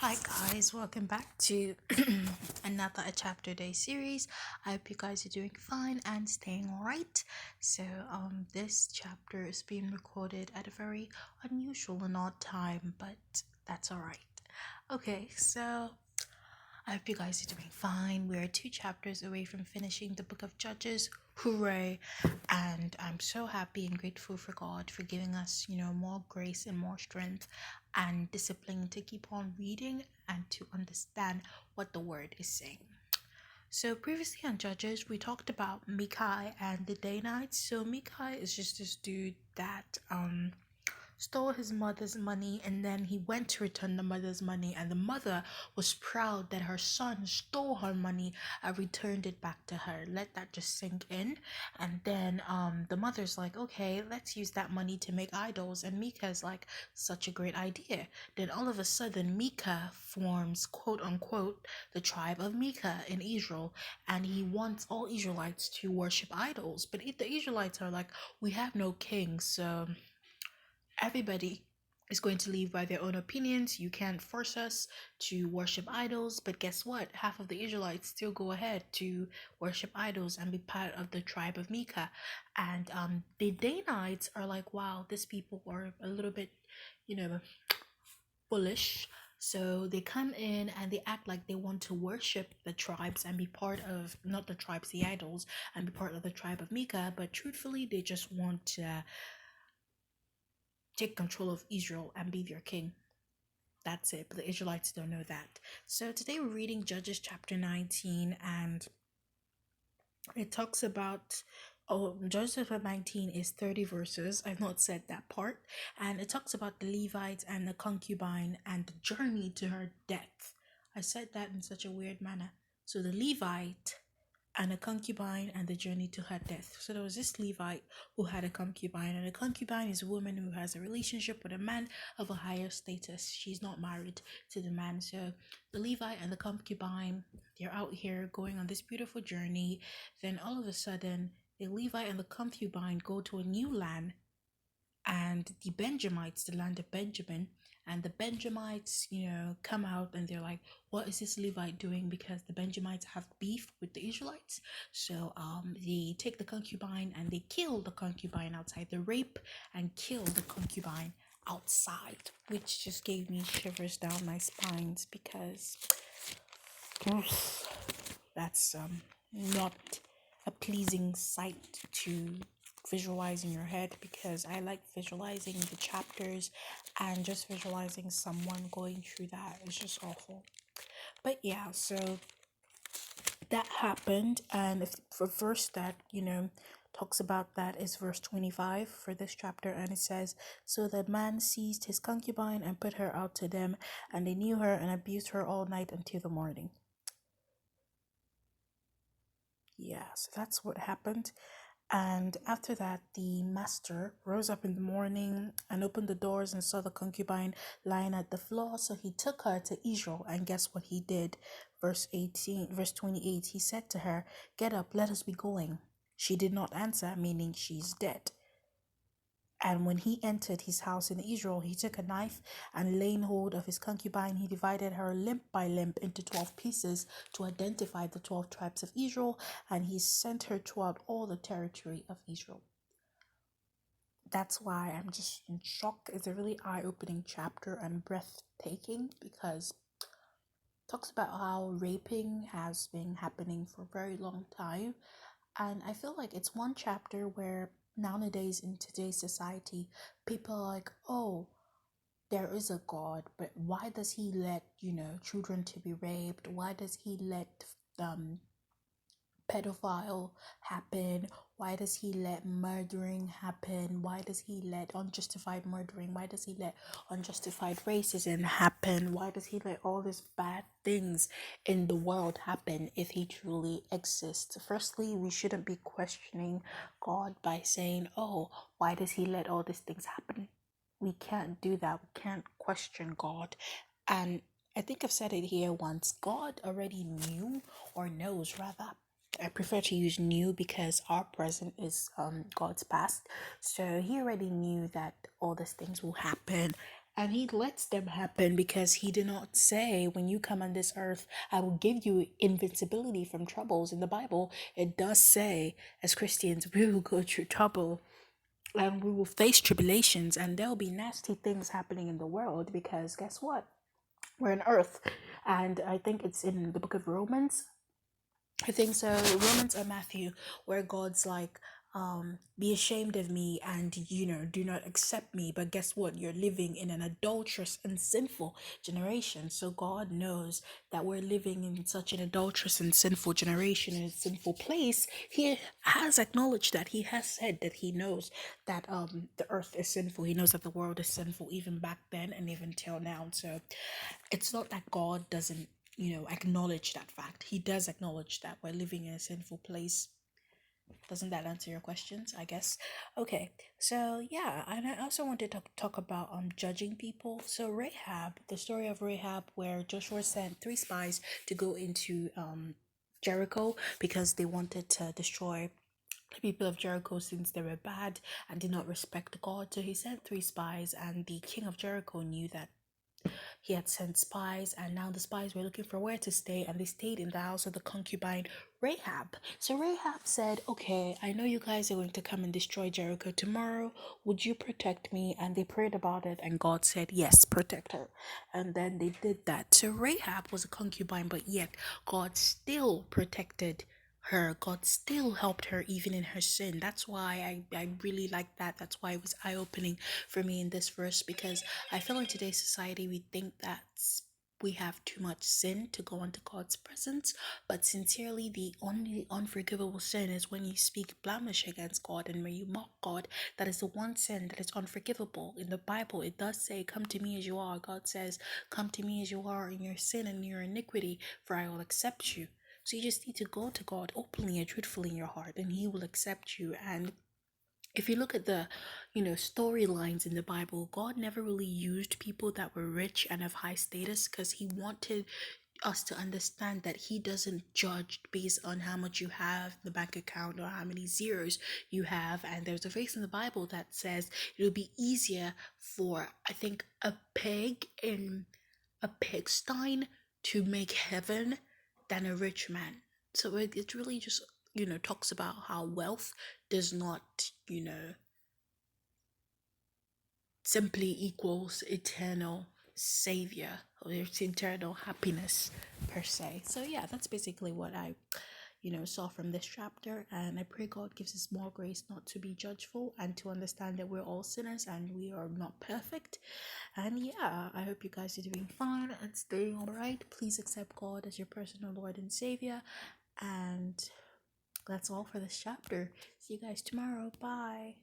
Hi guys, welcome back to another A Chapter Day series. I hope you guys are doing fine and staying right. This chapter is being recorded at a very unusual and odd time, but that's alright. Okay, so I hope you guys are doing fine. We are 2 chapters away from finishing the book of Judges. Hooray! And I'm so happy and grateful for God for giving us, more grace and more strength and discipline to keep on reading and to understand what the word is saying. So previously on Judges, we talked about Micah and the Danites. So Micah is just this dude that stole his mother's money, and then he went to return the mother's money, and the mother was proud that her son stole her money and returned it back to her. Let that just sink in. And then the mother's like, okay, let's use that money to make idols. And Micah's like, such a great idea. Then all of a sudden Micah forms, quote unquote, the tribe of Micah in Israel, and he wants all Israelites to worship idols. But the Israelites are like, we have no king, so everybody is going to leave by their own opinions. You can't force us to worship idols. But guess what? Half of the Israelites still go ahead to worship idols and be part of the tribe of Micah. And the Danites are like, wow, these people are a little bit, bullish. So they come in and they act like they want to worship the tribes and be part of, not the tribes, the idols, and be part of the tribe of Micah. But truthfully, they just want to take control of Israel and be their king. That's it. But the Israelites don't know that. So today we're reading Judges chapter 19, and it talks about Judges chapter 19 is 30 verses. I've not said that part. And it talks about the Levites and the concubine and the journey to her death. I said that in such a weird manner. So the Levite and a concubine and the journey to her death. So there was this Levite who had a concubine, and a concubine is a woman who has a relationship with a man of a higher status. She's not married to the man. So the Levite and the concubine, they're out here going on this beautiful journey. Then all of a sudden, the Levite and the concubine go to a new land, and the Benjamites, the land of Benjamin, and the Benjamites, come out and they're like, what is this Levite doing? Because the Benjamites have beef with the Israelites. So they take the concubine and they kill the concubine outside. They rape and kill the concubine outside, which just gave me shivers down my spines because that's not a pleasing sight to visualize in your head, because I like visualizing the chapters, and just visualizing someone going through that is just awful. But yeah, so that happened, and for verse that talks about that is verse 25 for this chapter, and it says, so the man seized his concubine and put her out to them, and they knew her and abused her all night until the morning. Yeah, so that's what happened. And after that, the master rose up in the morning and opened the doors and saw the concubine lying at the floor. So he took her to Israel, and guess what he did? Verse 28, he said to her, get up, let us be going. She did not answer, meaning she's dead. And when he entered his house in Israel, he took a knife and laying hold of his concubine, he divided her limb by limb into 12 pieces to identify the 12 tribes of Israel, and he sent her throughout all the territory of Israel. That's why I'm just in shock. It's a really eye-opening chapter and breathtaking, because it talks about how raping has been happening for a very long time. And I feel like it's one chapter where nowadays in today's society, people are like, oh, there is a God, but why does he let, children to be raped? Why does he let pedophile happen? Why does he let murdering happen? Why does he let unjustified murdering? Why does he let unjustified racism happen? Why does he let all these bad things in the world happen if he truly exists? Firstly, we shouldn't be questioning God by saying, oh, why does he let all these things happen? We can't do that. We can't question God. And I think I've said it here once. God already knew, or knows rather. I prefer to use knew because our present is God's past. So he already knew that all these things will happen. And he lets them happen because he did not say, when you come on this earth, I will give you invincibility from troubles. In the Bible, it does say, as Christians, we will go through trouble and we will face tribulations, and there'll be nasty things happening in the world because guess what? We're on earth. And I think it's in the book of Romans, I think so, Romans or Matthew, where God's like, be ashamed of me and, do not accept me. But guess what? You're living in an adulterous and sinful generation. So God knows that we're living in such an adulterous and sinful generation, in a sinful place. He has acknowledged that. He has said that he knows that the earth is sinful. He knows that the world is sinful even back then and even till now. So it's not that God doesn't acknowledge that fact. He does acknowledge that we're living in a sinful place. Doesn't that answer your questions? I guess. Okay, so yeah, and I also wanted to talk about judging people. So Rahab, the story of Rahab, where Joshua sent 3 spies to go into Jericho because they wanted to destroy the people of Jericho since they were bad and did not respect God. So he sent 3 spies, and the king of Jericho knew that he had sent spies, and now the spies were looking for where to stay, and they stayed in the house of the concubine Rahab. So Rahab said, okay, I know you guys are going to come and destroy Jericho tomorrow. Would you protect me? And they prayed about it, and God said, yes, protect her. And then they did that. So Rahab was a concubine, but yet God still protected her. God still helped her even in her sin. That's why I really like that. That's why it was eye-opening for me in this verse, because I feel in today's society we think that we have too much sin to go into God's presence, but sincerely the only unforgivable sin is when you speak blemish against God and when you mock God. That is the one sin that is unforgivable. In the Bible it does say, come to me as you are. God says, come to me as you are in your sin and your iniquity, for I will accept you. So you just need to go to God openly and truthfully in your heart, and he will accept you. And if you look at the storylines in the Bible, God never really used people that were rich and of high status, because he wanted us to understand that he doesn't judge based on how much you have in the bank account or how many zeros you have. And there's a verse in the Bible that says it'll be easier for, I think, a pig in a pigsty to make heaven than a rich man. So it really just talks about how wealth does not simply equals eternal savior or its eternal happiness per se. So yeah, that's basically what I saw from this chapter, and I pray God gives us more grace not to be judgeful and to understand that we're all sinners and we are not perfect. And yeah, I hope you guys are doing fine and staying all right. Please accept God as your personal Lord and Savior, and that's all for this chapter. See you guys tomorrow. Bye.